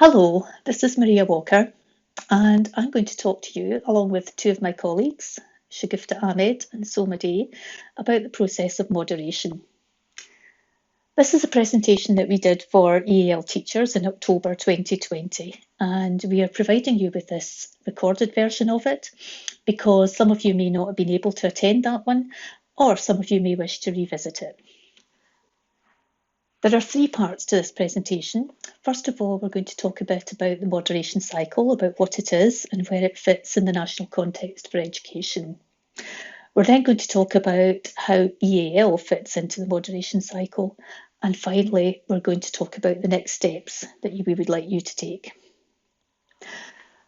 Hello, this is Maria Walker, and I'm going to talk to you, along with two of my colleagues, Shagufta Ahmed and Soma Day, about the process of moderation. This is a presentation that we did for EAL teachers in October 2020, and we are providing you with this recorded version of it because some of you may not have been able to attend that one, or some of you may wish to revisit it. There are three parts to this presentation. First of all, we're going to talk a bit about the moderation cycle, about what it is and where it fits in the national context for education. We're then going to talk about how EAL fits into the moderation cycle. And finally, we're going to talk about the next steps that we would like you to take.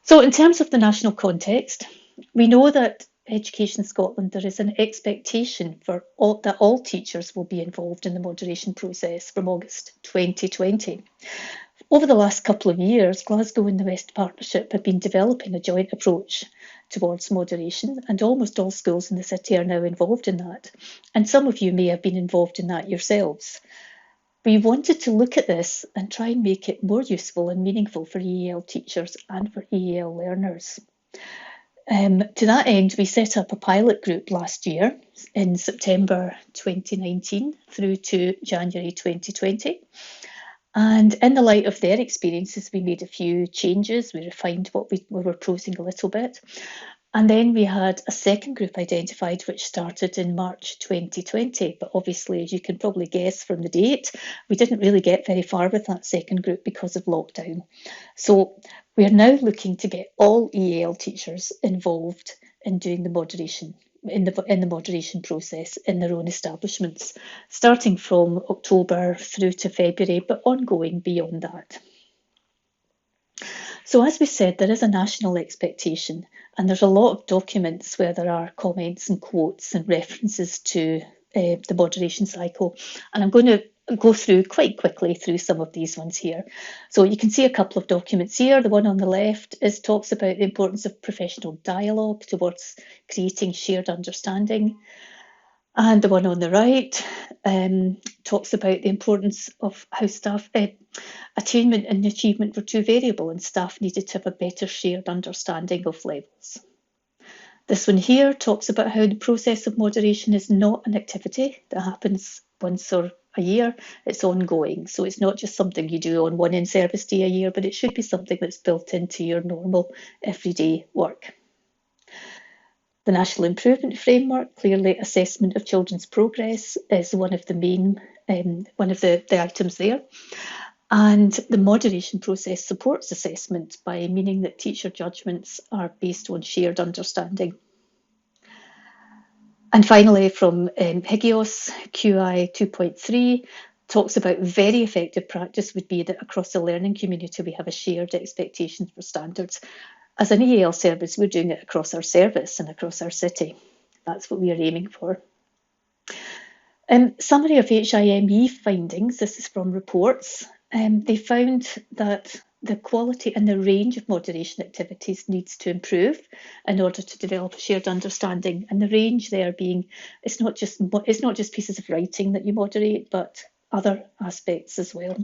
So in terms of the national context, we know that Education Scotland, there is an expectation that all teachers will be involved in the moderation process from August 2020. Over the last couple of years, Glasgow and the West Partnership have been developing a joint approach towards moderation, and almost all schools in the city are now involved in that. And some of you may have been involved in that yourselves. We wanted to look at this and try and make it more useful and meaningful for EAL teachers and for EAL learners. To that end, we set up a pilot group last year in September 2019 through to January 2020. And in the light of their experiences, we made a few changes. We refined what we were proposing a little bit. And then we had a second group identified, which started in March 2020. But obviously, as you can probably guess from the date, we didn't really get very far with that second group because of lockdown. So we are now looking to get all EAL teachers involved in doing the moderation, in the moderation process in their own establishments, starting from October through to February, but ongoing beyond that. So as we said, there is a national expectation, and there's a lot of documents where there are comments and quotes and references to the moderation cycle. And I'm going to go through quite quickly through some of these ones here. So you can see a couple of documents here. The one on the left talks about the importance of professional dialogue towards creating shared understanding. And the one on the right talks about the importance of how staff attainment and achievement were too variable and staff needed to have a better shared understanding of levels. This one here talks about how the process of moderation is not an activity that happens once or a year, it's ongoing. So it's not just something you do on one in-service day a year, but it should be something that's built into your normal everyday work. The National Improvement Framework, clearly assessment of children's progress is one of the main, one of the items there. And the moderation process supports assessment by meaning that teacher judgments are based on shared understanding. And finally, from Higgios, QI 2.3 talks about very effective practice would be that across the learning community we have a shared expectation for standards. As an EAL service, we're doing it across our service and across our city. That's what we are aiming for. Summary of HIME findings, this is from reports. They found that the quality and the range of moderation activities needs to improve in order to develop a shared understanding. And the range there being, it's not just pieces of writing that you moderate, but other aspects as well.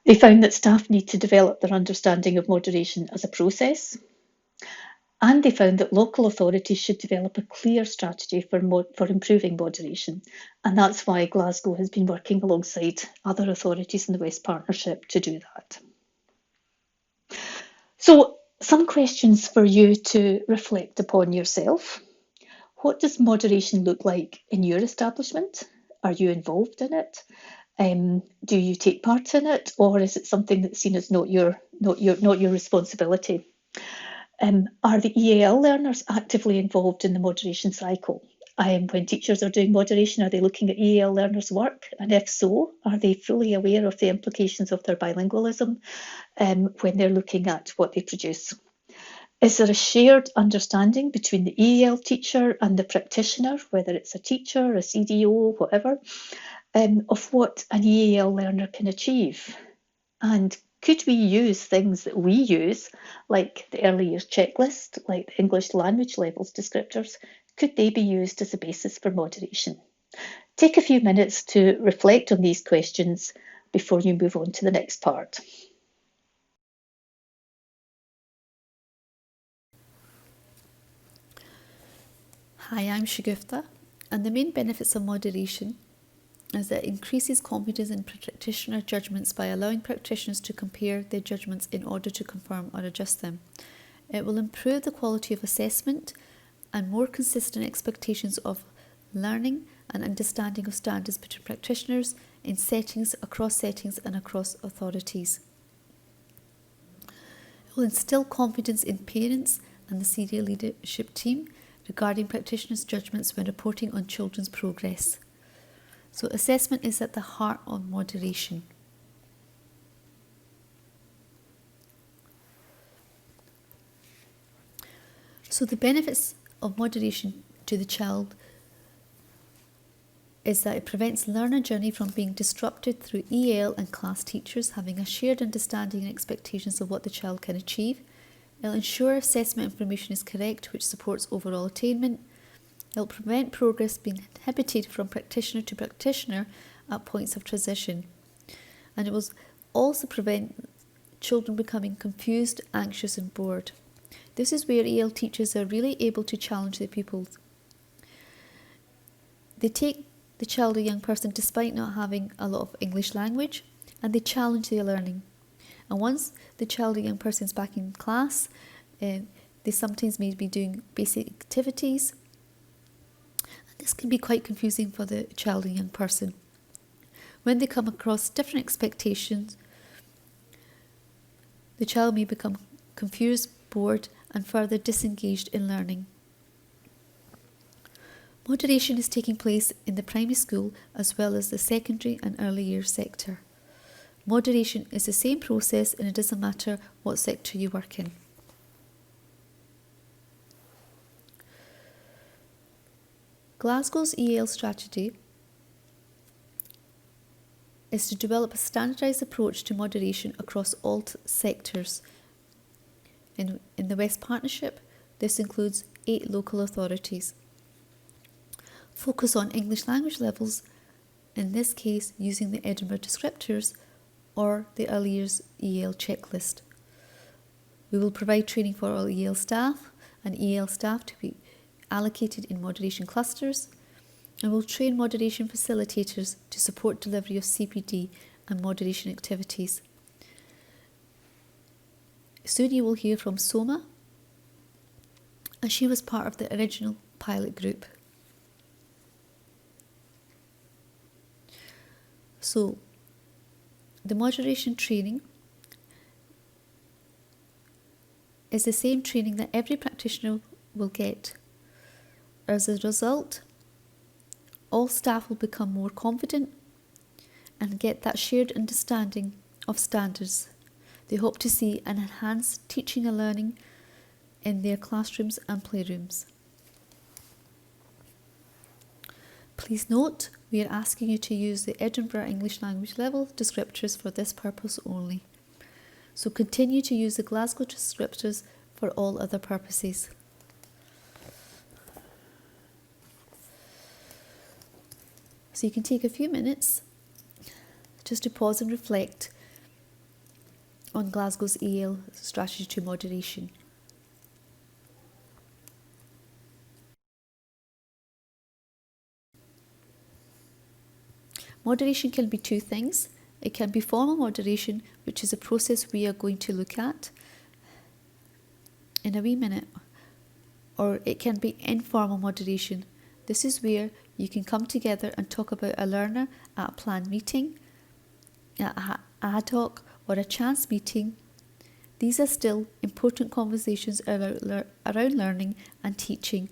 They found that staff need to develop their understanding of moderation as a process. And they found that local authorities should develop a clear strategy for improving moderation. And that's why Glasgow has been working alongside other authorities in the West Partnership to do that. So some questions for you to reflect upon yourself. What does moderation look like in your establishment? Are you involved in it? Do you take part in it, or is it something that's seen as not your responsibility? Are the EAL learners actively involved in the moderation cycle? When teachers are doing moderation, are they looking at EAL learners' work? And if so, are they fully aware of the implications of their bilingualism when they're looking at what they produce? Is there a shared understanding between the EAL teacher and the practitioner, whether it's a teacher, a CDO, whatever, of what an EAL learner can achieve? And could we use things that we use, like the early years checklist, like the English language levels descriptors, could they be used as a basis for moderation? Take a few minutes to reflect on these questions before you move on to the next part. Hi, I'm Shagufta, and the main benefits of moderation is that it increases confidence in practitioner judgments by allowing practitioners to compare their judgments in order to confirm or adjust them. It will improve the quality of assessment and more consistent expectations of learning and understanding of standards between practitioners in settings, and across authorities. It will instill confidence in parents and the senior leadership team regarding practitioners' judgments when reporting on children's progress. So assessment is at the heart of moderation. So the benefits of moderation to the child is that it prevents learner journey from being disrupted through EAL and class teachers having a shared understanding and expectations of what the child can achieve. It will ensure assessment information is correct, which supports overall attainment. It will prevent progress being inhibited from practitioner to practitioner at points of transition. And it will also prevent children becoming confused, anxious and bored. This is where EAL teachers are really able to challenge their pupils. They take the child or young person despite not having a lot of English language, and they challenge their learning. And once the child or young person is back in class, they sometimes may be doing basic activities. And this can be quite confusing for the child or young person. When they come across different expectations, the child may become confused, bored, and further disengaged in learning. Moderation is taking place in the primary school as well as the secondary and early years sector. Moderation is the same process and it doesn't matter what sector you work in. Glasgow's EAL strategy is to develop a standardised approach to moderation across all sectors. In the West Partnership, this includes 8 local authorities. Focus on English language levels, in this case using the Edinburgh descriptors or the early years EAL checklist. We will provide training for all EAL staff and EAL staff to be allocated in moderation clusters, and we'll train moderation facilitators to support delivery of CPD and moderation activities. Soon you will hear from Soma, and she was part of the original pilot group. So, the moderation training is the same training that every practitioner will get. As a result, all staff will become more confident and get that shared understanding of standards. They hope to see an enhanced teaching and learning in their classrooms and playrooms. Please note, we are asking you to use the Edinburgh English Language Level descriptors for this purpose only. So continue to use the Glasgow descriptors for all other purposes. So you can take a few minutes just to pause and reflect on Glasgow's EAL strategy to moderation. Moderation can be 2 things. It can be formal moderation, which is a process we are going to look at in a wee minute, or it can be informal moderation. This is where you can come together and talk about a learner at a planned meeting, at a ad hoc or a chance meeting. These are still important conversations around learning and teaching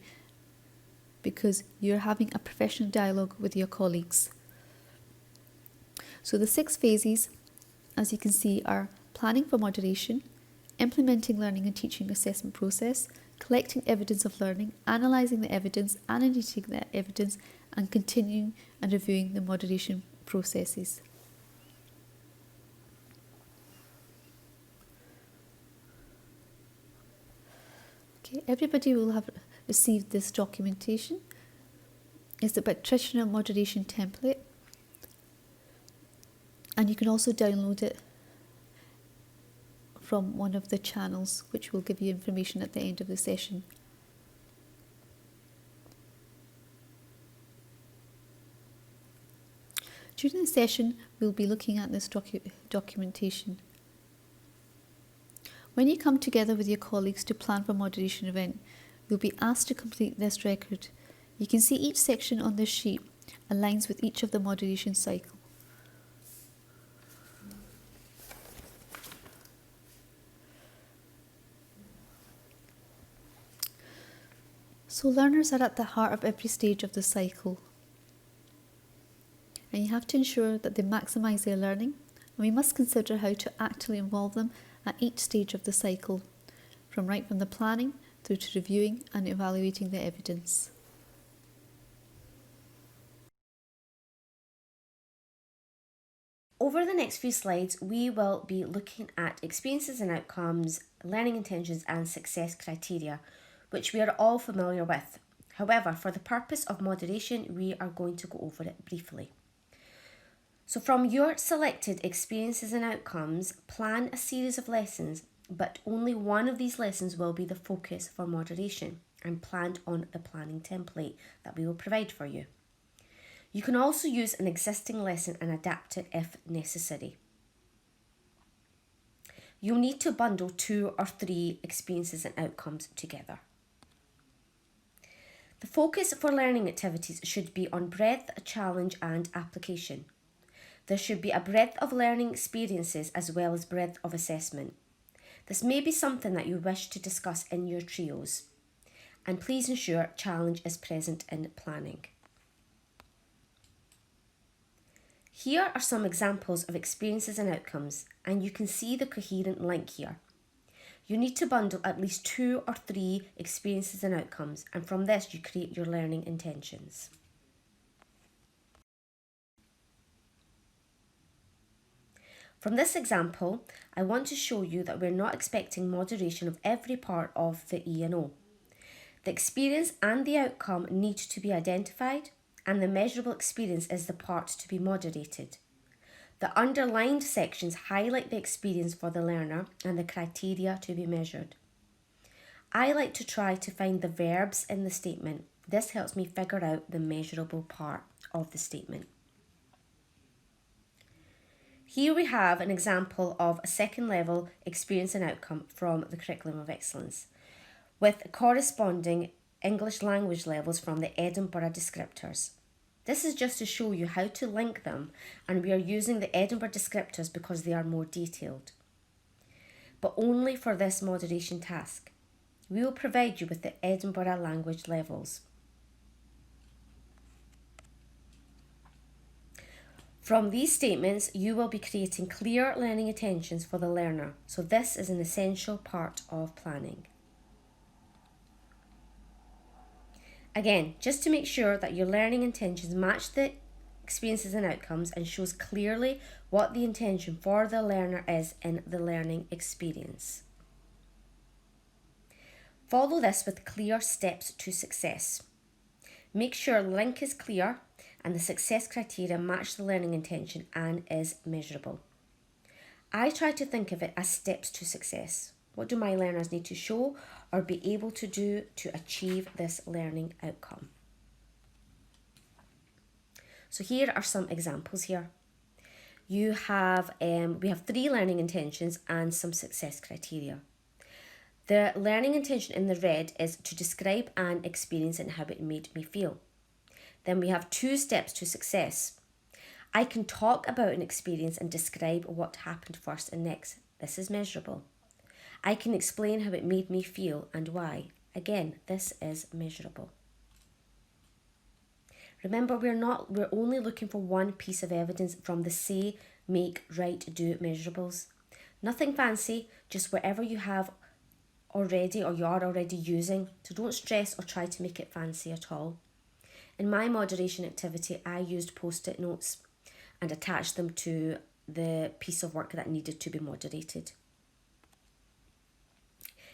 because you're having a professional dialogue with your colleagues. So the 6 phases, as you can see, are planning for moderation, implementing learning and teaching assessment process, collecting evidence of learning, analysing the evidence, annotating the evidence, and continuing and reviewing the moderation processes. Okay, everybody will have received this documentation. It's the practitioner moderation template, and you can also download it from one of the channels, which will give you information at the end of the session. During the session, we'll be looking at this documentation. When you come together with your colleagues to plan for a moderation event, you'll be asked to complete this record. You can see each section on this sheet aligns with each of the moderation cycle. So learners are at the heart of every stage of the cycle. And you have to ensure that they maximise their learning, and we must consider how to actively involve them at each stage of the cycle, from the planning through to reviewing and evaluating the evidence. Over the next few slides, we will be looking at experiences and outcomes, learning intentions and success criteria, which we are all familiar with. However, for the purpose of moderation, we are going to go over it briefly. So from your selected experiences and outcomes, plan a series of lessons, but only one of these lessons will be the focus for moderation and planned on the planning template that we will provide for you. You can also use an existing lesson and adapt it if necessary. You'll need to bundle 2 or 3 experiences and outcomes together. The focus for learning activities should be on breadth, challenge and application. There should be a breadth of learning experiences as well as breadth of assessment. This may be something that you wish to discuss in your trios. And please ensure challenge is present in planning. Here are some examples of experiences and outcomes, and you can see the coherent link here. You need to bundle at least 2 or 3 experiences and outcomes, and from this you create your learning intentions. From this example, I want to show you that we're not expecting moderation of every part of the E&O. The experience and the outcome need to be identified, and the measurable experience is the part to be moderated. The underlined sections highlight the experience for the learner and the criteria to be measured. I like to try to find the verbs in the statement. This helps me figure out the measurable part of the statement. Here we have an example of a second level experience and outcome from the Curriculum of Excellence, with corresponding English language levels from the Edinburgh descriptors. This is just to show you how to link them, and we are using the Edinburgh descriptors because they are more detailed. But only for this moderation task. We will provide you with the Edinburgh language levels. From these statements, you will be creating clear learning intentions for the learner, so this is an essential part of planning. Again, just to make sure that your learning intentions match the experiences and outcomes and shows clearly what the intention for the learner is in the learning experience. Follow this with clear steps to success. Make sure the link is clear and the success criteria match the learning intention and is measurable. I try to think of it as steps to success. What do my learners need to show or be able to do to achieve this learning outcome? So here are some examples here. We have 3 learning intentions and some success criteria. The learning intention in the red is to describe an experience and how it made me feel. Then we have 2 steps to success. I can talk about an experience and describe what happened first and next. This is measurable. I can explain how it made me feel and why. Again, this is measurable. Remember, we're only looking for one piece of evidence from the say, make, write, do measurables. Nothing fancy, just whatever you have already or you are already using. So don't stress or try to make it fancy at all. In my moderation activity, I used post-it notes and attached them to the piece of work that needed to be moderated.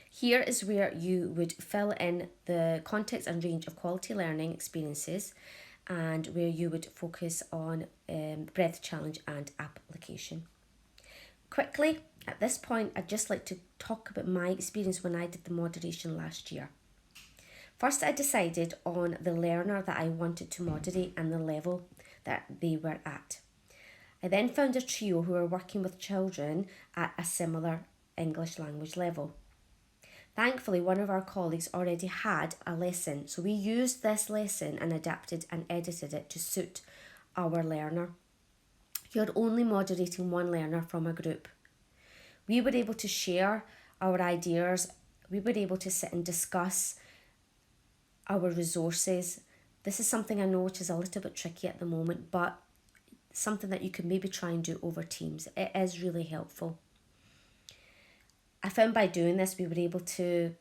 Here is where you would fill in the context and range of quality learning experiences and where you would focus on breadth, challenge and application. Quickly, at this point, I'd just like to talk about my experience when I did the moderation last year. First, I decided on the learner that I wanted to moderate and the level that they were at. I then found a trio who were working with children at a similar English language level. Thankfully, one of our colleagues already had a lesson, so we used this lesson and adapted and edited it to suit our learner. You're only moderating one learner from a group. We were able to share our ideas, we were able to sit and discuss our resources. This is something I know which is a little bit tricky at the moment, but something that you can maybe try and do over Teams. It is really helpful. I found by doing this we were able to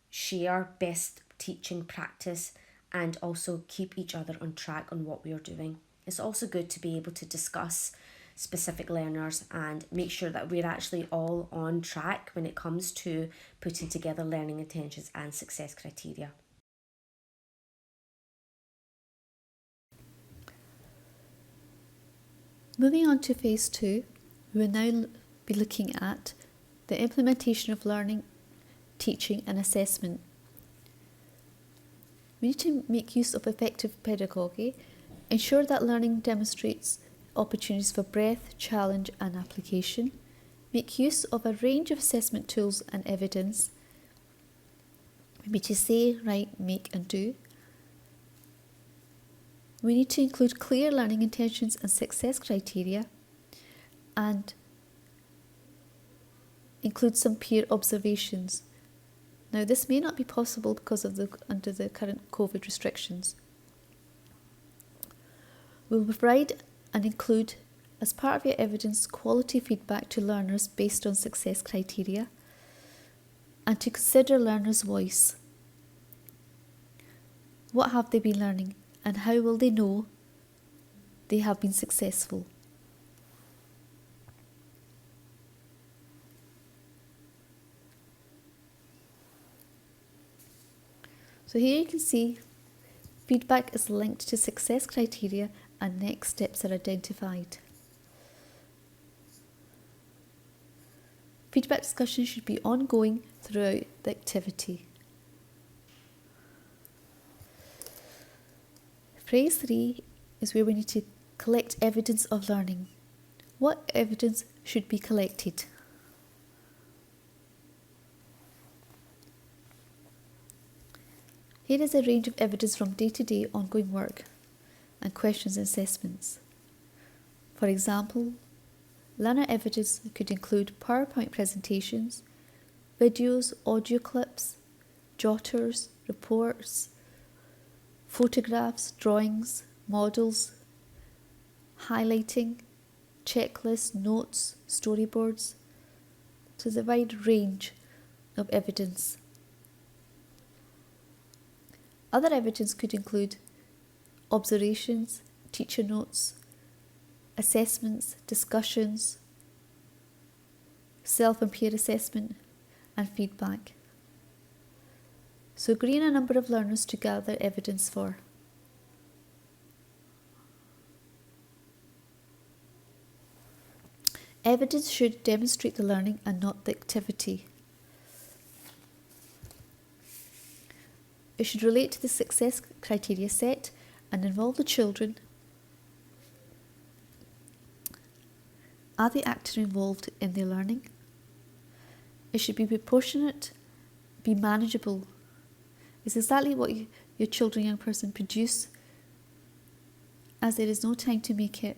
share best teaching practice and also keep each other on track on what we are doing. It's also good to be able to discuss specific learners and make sure that we're actually all on track when it comes to putting together learning intentions and success criteria. Moving on to phase 2, we will now be looking at the implementation of learning, teaching and assessment. We need to make use of effective pedagogy, ensure that learning demonstrates opportunities for breadth, challenge and application, make use of a range of assessment tools and evidence, maybe to say, write, make and do. We need to include clear learning intentions and success criteria and include some peer observations. Now, this may not be possible because of under the current COVID restrictions. We will provide and include, as part of your evidence, quality feedback to learners based on success criteria and to consider learners' voice. What have they been learning and how will they know they have been successful? So here you can see feedback is linked to success criteria and next steps are identified. Feedback discussion should be ongoing throughout the activity. Phase 3 is where we need to collect evidence of learning. What evidence should be collected? Here is a range of evidence from day-to-day ongoing work and questions and assessments. For example, learner evidence could include PowerPoint presentations, videos, audio clips, jotters, reports, photographs, drawings, models, highlighting, checklists, notes, storyboards. So there's a wide range of evidence. Other evidence could include observations, teacher notes, assessments, discussions, self and peer assessment, and feedback. So agree on a number of learners to gather evidence for. Evidence should demonstrate the learning and not the activity. It should relate to the success criteria set and involve the children. Are the actors involved in their learning? It should be proportionate, be manageable. It's exactly what your children, young person produce, as there is no time to make it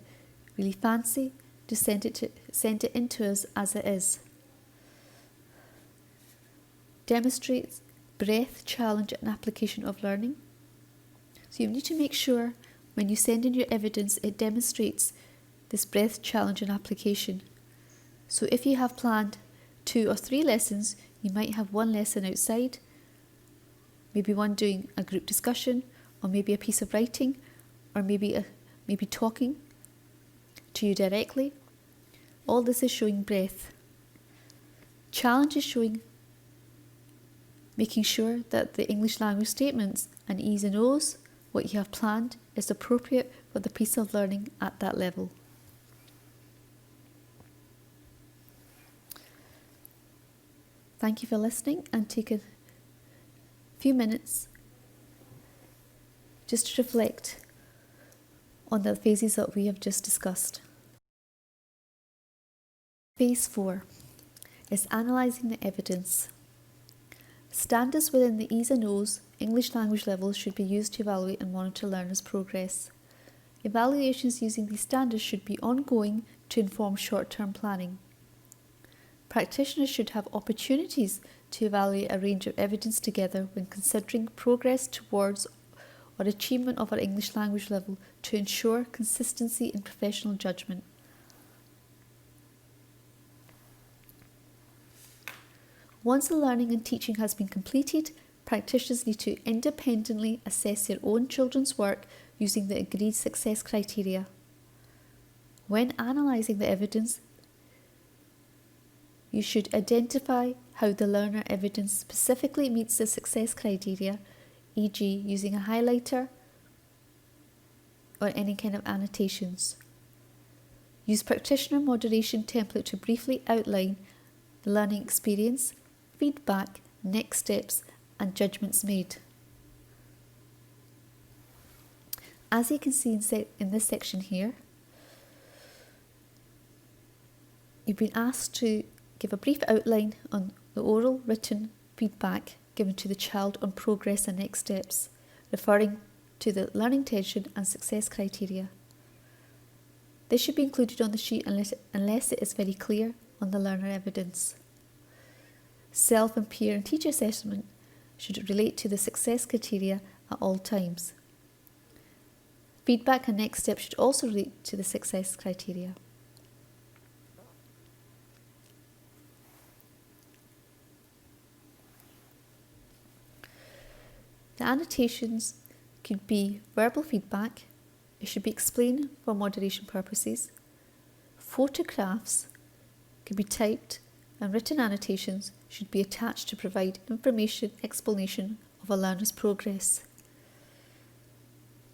really fancy. Just send it into us as it is. Demonstrates breadth, challenge and application of learning. So you need to make sure when you send in your evidence it demonstrates this breadth, challenge and application. So if you have planned 2 or 3 lessons, you might have one lesson outside, maybe one doing a group discussion, or maybe a piece of writing, or maybe talking to you directly. All this is showing breadth. Challenge is showing making sure that the English language statements and E's and O's, what you have planned, is appropriate for the piece of learning at that level. Thank you for listening and take a few minutes just to reflect on the phases that we have just discussed. Phase 4 is analysing the evidence. Standards within the EAS and OAS English language levels should be used to evaluate and monitor learners' progress. Evaluations using these standards should be ongoing to inform short-term planning. Practitioners should have opportunities to evaluate a range of evidence together when considering progress towards or achievement of our English language level to ensure consistency in professional judgment. Once the learning and teaching has been completed, practitioners need to independently assess their own children's work using the agreed success criteria. When analysing the evidence, you should identify how the learner evidence specifically meets the success criteria, e.g. using a highlighter or any kind of annotations. Use practitioner moderation template to briefly outline the learning experience, feedback, next steps and judgments made. As you can see in this section here, you've been asked to give a brief outline on the oral written feedback given to the child on progress and next steps, referring to the learning intention and success criteria. This should be included on the sheet unless it is very clear on the learner evidence. Self and peer and teacher assessment should relate to the success criteria at all times. Feedback and next steps should also relate to the success criteria. The annotations could be verbal feedback, it should be explained for moderation purposes. Photographs could be typed and written annotations should be attached to provide information explanation of a learner's progress.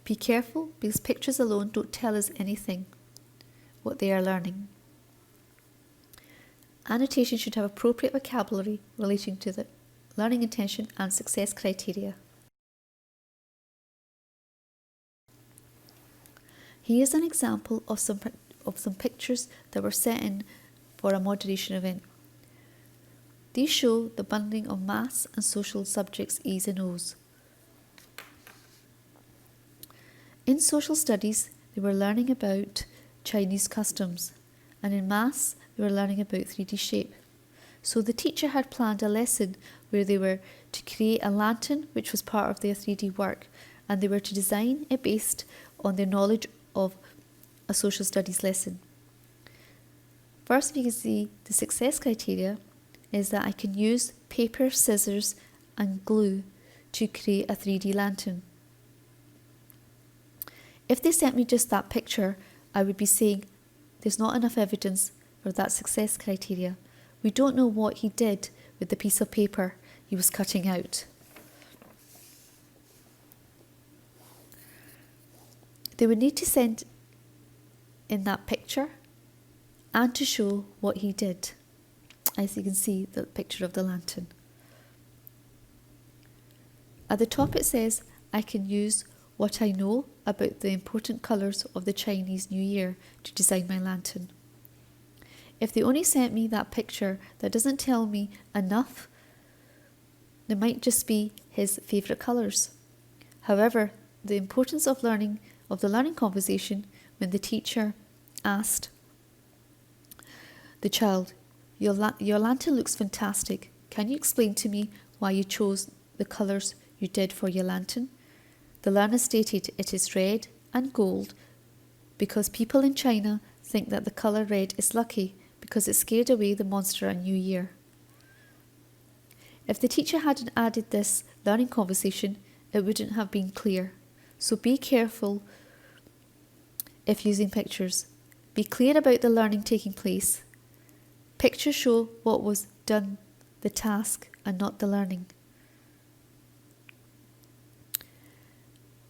Be careful because pictures alone don't tell us anything what they are learning. Annotation should have appropriate vocabulary relating to the learning intention and success criteria. Here's an example of some pictures that were set in for a moderation event. These show the bundling of maths and social subjects E's and O's. In social studies, they were learning about Chinese customs, and in maths, they were learning about 3D shape. So the teacher had planned a lesson where they were to create a lantern, which was part of their 3D work, and they were to design it based on their knowledge of a social studies lesson. First, we can see the success criteria is that I can use paper, scissors and glue to create a 3D lantern. If they sent me just that picture, I would be saying there's not enough evidence for that success criteria. We don't know what he did with the piece of paper he was cutting out. They would need to send in that picture and to show what he did. As you can see, the picture of the lantern. At the top it says, I can use what I know about the important colours of the Chinese New Year to design my lantern. If they only sent me that picture that doesn't tell me enough, there might just be his favourite colours. However, the importance of the learning conversation when the teacher asked the child, your lantern looks fantastic. Can you explain to me why you chose the colours you did for your lantern? The learner stated it is red and gold because people in China think that the colour red is lucky because it scared away the monster at New Year. If the teacher hadn't added this learning conversation, it wouldn't have been clear. So be careful if using pictures. Be clear about the learning taking place. Pictures show what was done, the task, and not the learning.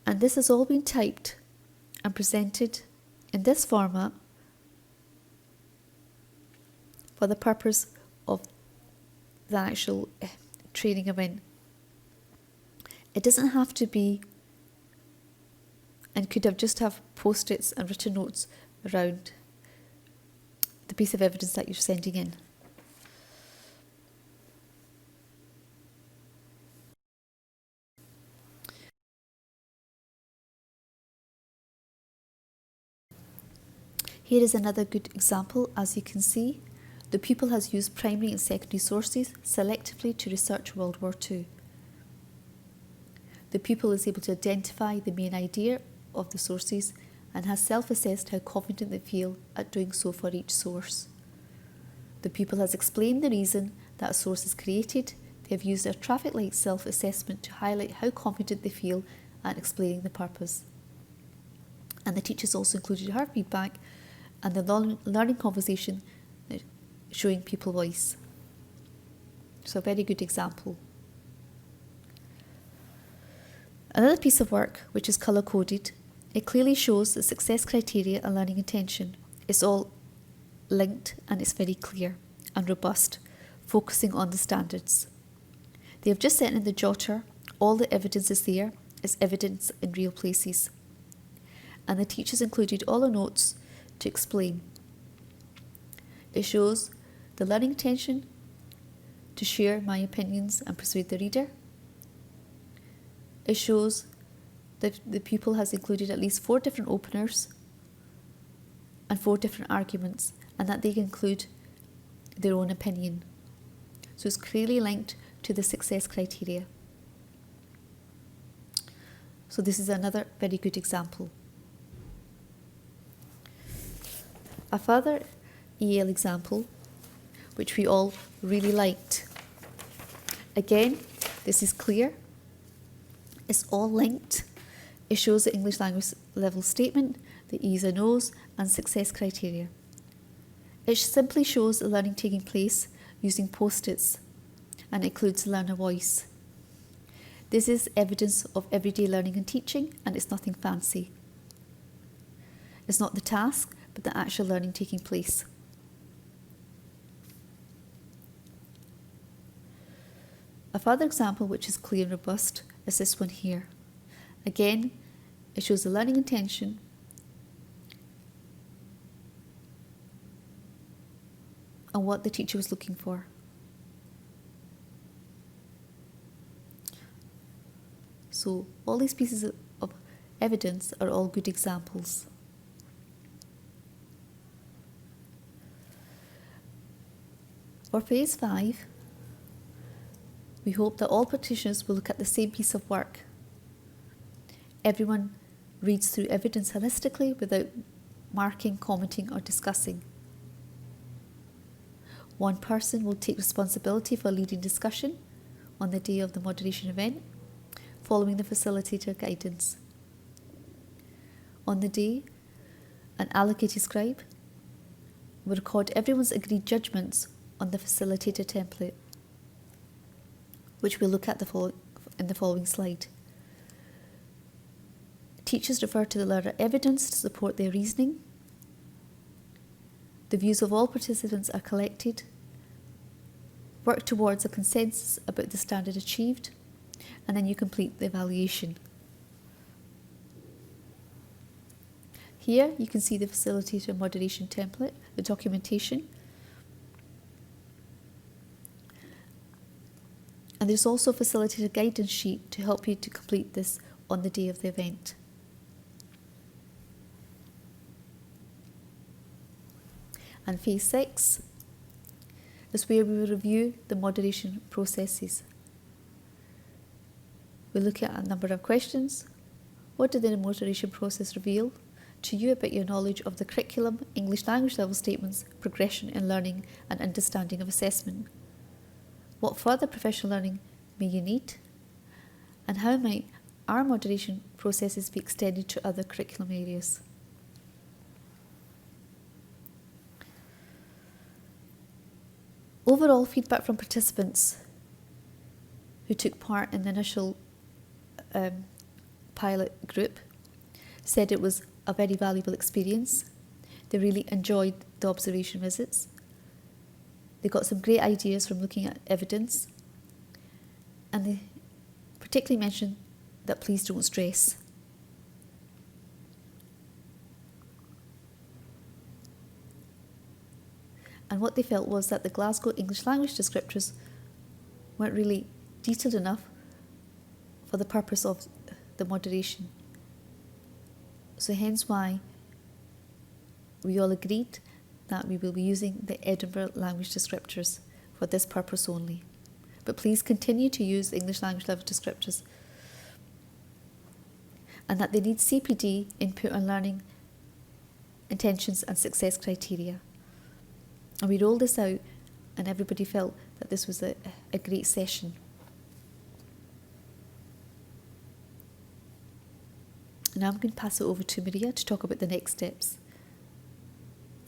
And this has all been typed and presented in this format for the purpose of the actual training event. It doesn't have to be and could have just have post-its and written notes around the piece of evidence that you're sending in. Here is another good example. As you can see, the pupil has used primary and secondary sources selectively to research World War II. The pupil is able to identify the main idea of the sources and has self-assessed how confident they feel at doing so for each source. The pupil has explained the reason that a source is created. They have used a traffic light self-assessment to highlight how confident they feel at explaining the purpose. And the teachers also included her feedback and the learning conversation showing pupil voice. So a very good example. Another piece of work, which is colour-coded, it clearly shows the success criteria and learning intention. It's all linked and it's very clear and robust, focusing on the standards. They have just sent in the jotter. All the evidence is there. It's evidence in real places. And the teachers included all the notes to explain. It shows the learning intention to share my opinions and persuade the reader. It shows that the pupil has included at least 4 different openers and 4 different arguments, and that they include their own opinion. So it's clearly linked to the success criteria. So this is another very good example. A further EAL example, which we all really liked. Again, this is clear. It's all linked. It shows the English language level statement, the E's and O's, and success criteria. It simply shows the learning taking place using post-its and includes learner voice. This is evidence of everyday learning and teaching, and it's nothing fancy. It's not the task, but the actual learning taking place. A further example, which is clear and robust, is this one here. Again, it shows the learning intention and what the teacher was looking for. So all these pieces of evidence are all good examples. For phase 5, we hope that all practitioners will look at the same piece of work. Everyone reads through evidence holistically without marking, commenting or discussing. One person will take responsibility for leading discussion on the day of the moderation event, following the facilitator guidance. On the day, an allocated scribe will record everyone's agreed judgments on the facilitator template, which we'll look at in the following slide. Teachers refer to the learner evidence to support their reasoning. The views of all participants are collected. Work towards a consensus about the standard achieved, and then you complete the evaluation. Here you can see the facilitator moderation template, the documentation. And there's also a facilitator guidance sheet to help you to complete this on the day of the event. And phase 6 is where we will review the moderation processes. We'll look at a number of questions. What did the moderation process reveal to you about your knowledge of the curriculum, English language level statements, progression in learning and understanding of assessment? What further professional learning may you need? And how might our moderation processes be extended to other curriculum areas? Overall feedback from participants who took part in the initial pilot group said it was a very valuable experience. They really enjoyed the observation visits. They got some great ideas from looking at evidence, and they particularly mentioned that please don't stress. And what they felt was that the Glasgow English language descriptors weren't really detailed enough for the purpose of the moderation. So hence why we all agreed that we will be using the Edinburgh language descriptors for this purpose only. But please continue to use the English language level descriptors, and that they need CPD, input on learning intentions and success criteria. And we rolled this out and everybody felt that this was a great session. Now I'm going to pass it over to Maria to talk about the next steps.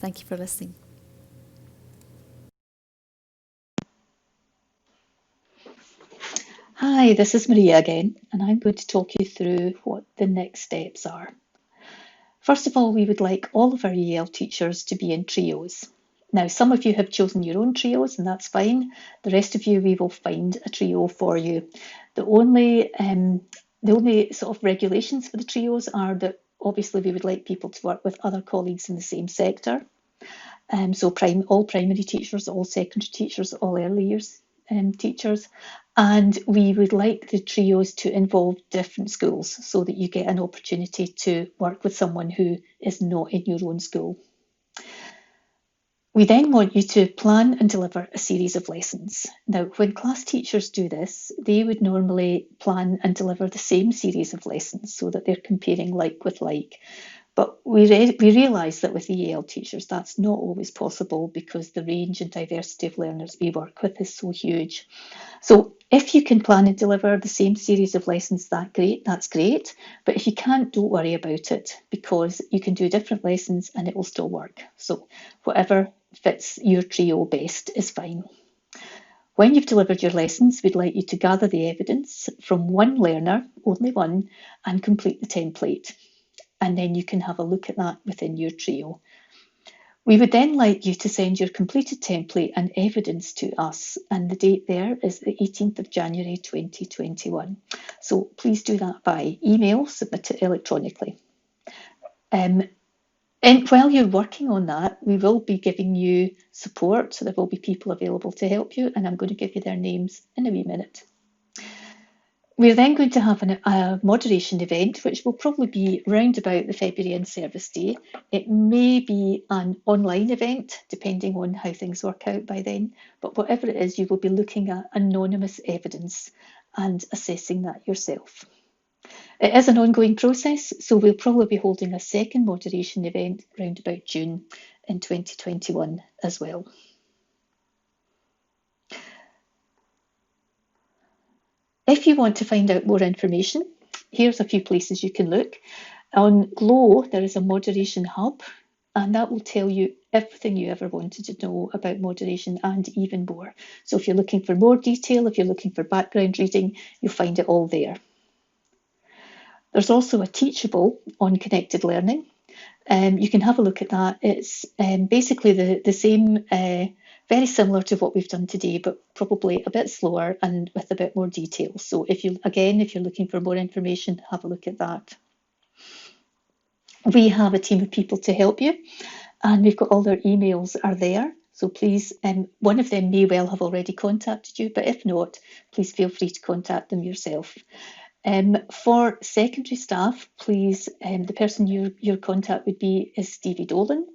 Thank you for listening. Hi, this is Maria again, and I'm going to talk you through what the next steps are. First of all, we would like all of our EAL teachers to be in trios. Now, some of you have chosen your own trios, and that's fine. The rest of you, we will find a trio for you. The only sort of regulations for the trios are that obviously we would like people to work with other colleagues in the same sector. So all primary teachers, all secondary teachers, all early years teachers. And we would like the trios to involve different schools so that you get an opportunity to work with someone who is not in your own school. We then want you to plan and deliver a series of lessons. Now, when class teachers do this, they would normally plan and deliver the same series of lessons so that they're comparing like with like. But we realise that with EAL teachers, that's not always possible because the range and diversity of learners we work with is so huge. So if you can plan and deliver the same series of lessons, that's great. But if you can't, don't worry about it because you can do different lessons and it will still work. So whatever fits your trio best is fine. When you've delivered your lessons, we'd like you to gather the evidence from one learner, only one, and complete the template. And then you can have a look at that within your trio. We would then like you to send your completed template and evidence to us, and the date there is the 18th of January 2021. So please do that by email, submit it electronically. And while you're working on that, we will be giving you support, so there will be people available to help you, and I'm going to give you their names in a wee minute. We're then going to have a moderation event, which will probably be round about the February in-service day. It may be an online event, depending on how things work out by then. But whatever it is, you will be looking at anonymous evidence and assessing that yourself. It is an ongoing process, so we'll probably be holding a second moderation event round about June in 2021 as well. If you want to find out more information, here's a few places you can look. On Glow, there is a moderation hub, and that will tell you everything you ever wanted to know about moderation and even more. So if you're looking for more detail, if you're looking for background reading, you'll find it all there. There's also a Teachable on connected learning. You can have a look at that. It's basically the same, very similar to what we've done today, but probably a bit slower and with a bit more detail. So if you're looking for more information, have a look at that. We have a team of people to help you, and we've got all their emails are there. So please, one of them may well have already contacted you, but if not, please feel free to contact them yourself. For secondary staff, please, the person your contact would be is Stevie Dolan.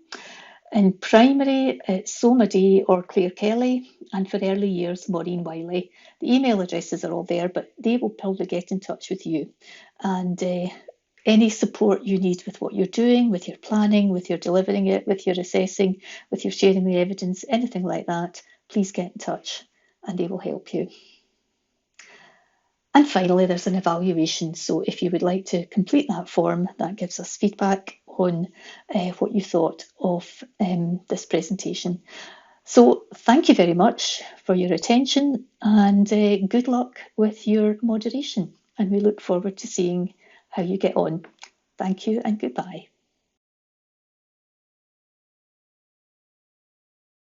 In primary, it's Soma Day or Claire Kelly, and for early years, Maureen Wiley. The email addresses are all there, but they will probably get in touch with you. And any support you need with what you're doing, with your planning, with your delivering it, with your assessing, with your sharing the evidence, anything like that, please get in touch and they will help you. And finally, there's an evaluation. So if you would like to complete that form, that gives us feedback on what you thought of this presentation. So thank you very much for your attention and good luck with your moderation. And we look forward to seeing how you get on. Thank you and goodbye.